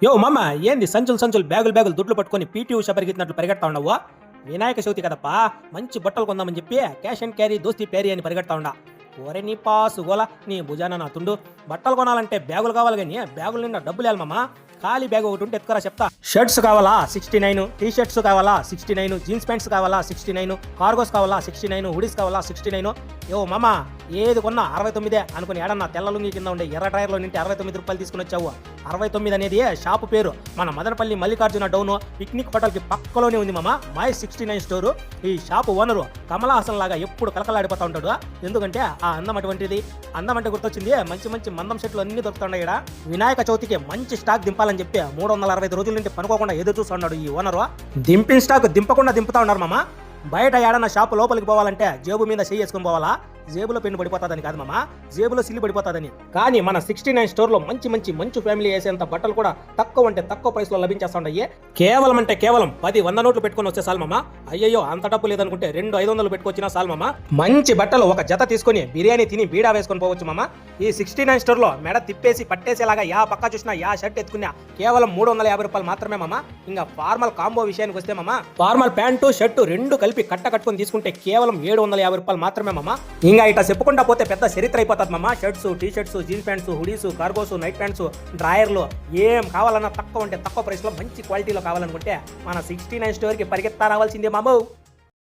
యో మామ, ఏంది సంచులు సంచులు బ్యాగులు బ్యాగులు దుడ్లు పట్టుకొని పీటీ ఉష పరిగెత్తినట్లు పరిగెడతా ఉండవు? వినాయక చవితి కదప్పా, మంచి బట్టలు కొందామని చెప్పి క్యాష్ అండ్ క్యారీ దోస్తి ప్యారీ అని పరిగెడతా ఉండా. ఓరే నీ పాసు గోల, నీ భుజాన నా తుండు. బట్టలు కొనాలంటే బ్యాగులు కావాలి కానీ బ్యాగుల నిండా డబ్బులు వేయాలి మామ. ఖాళీ బ్యాగ్ ఒకటి ఉంటే ఎత్తుకరా చెప్తా. షర్ట్స్ కావాలా 69, టీ షర్ట్స్ కావాలా 69, జీన్స్ ప్యాంట్స్ కావాలా 69, కార్గోస్ కావాలా 69, హుడీస్ కావాలా 69. యో మామ, ఏది కొన్నా 69 అనుకుని ఏడన్నా తెల్ల లుంగి కింద ఉండే ఎర్ర టైర్లో నింటి 69 రూపాయలు తీసుకుని వచ్చావు. 69 అనేది షాపు పేరు. మన మదనపల్లి మల్లికార్జున డౌన్ పిక్నిక్ హోటల్కి పక్కలోనే ఉంది మామ మై 69 స్టోరు. ఈ షాపు ఓనరు కమలా హాసన్ లాగా ఎప్పుడు కలకలాడిపోతా ఉంటాడు. ఎందుకంటే ఆ అందం అటువంటిది. అందం అంటే గుర్తొచ్చింది, మంచి మంచి మందం సెట్లు అన్ని దొరుకుతున్నాయి ఇక్కడ. వినాయక చవితికి మంచి స్టాక్ దింపాలని చెప్పి 365 రోజుల నుండి పనుకోకుండా ఎదురు చూస్తున్నాడు ఈ ఓనరు. దింపిన స్టాక్ దింపకుండా దింపుతా ఉన్నారు మామ. బయట ఏడన్నా షాపు లోపలికి పోవాలంటే జేబు మీద చేయి వేసుకొని పోవాలా. జేబులో పెన్ను పడిపోతుందని కాదు మామ, జేబులో సిల్లి పడిపోతుందని. కానీ మన 69 స్టోర్లో మంచి మంచి మంచి ఫ్యామిలీ వేసేంత బట్టలు కూడా తక్కువ అంటే తక్కువ ప్రైస్లో లభించేస్తుంటాయి. కేవలం అంటే కేవలం 10-100 నోట్లు పెట్టుకొని వస్తే చాలు మామ. అయ్యయ్యో అంత డబ్బు లేదనుకుంటే 200-500 పెట్టుకొచ్చినా చాలు మామ. మంచి బట్టలు ఒక జత తీసుకొని బిర్యానీ తిని బీడా వేసుకొని పోవచ్చు మామ. ఈ 69 స్టోర్లో మెడ తిప్పేసి పట్టేసేలాగా యా పక్క చూసినా యా షర్ట్ ఎత్తుకున్నా కేవలం 350 రూపాయలు మాత్రమే మామ. ఇంకా ఫార్మల్ కాంబో విషయానికి వస్తే మామ, ఫార్మల్ ప్యాంటు షర్టు రెండు కలిపి కట్టుకొని తీసుకుంటే కేవలం 750 రూపాయలు మాత్రమే మామ. ఇంకా ఇట్లా చెప్పుకుంటా పోతే పెద్ద చరిత్ర అయిపోతుంది మామ. Shirts, T shirts, jeans pants, hoodies, cargos, night pants, డ్రాయర్లు ఏం కావాలన్నా తక్కువ అంటే తక్కువ ప్రైస్లో మంచి క్వాలిటీలో కావాలనుకుంటే మన 69 స్టోర్కి పరిగెత్తా రావాల్సిందే మామ.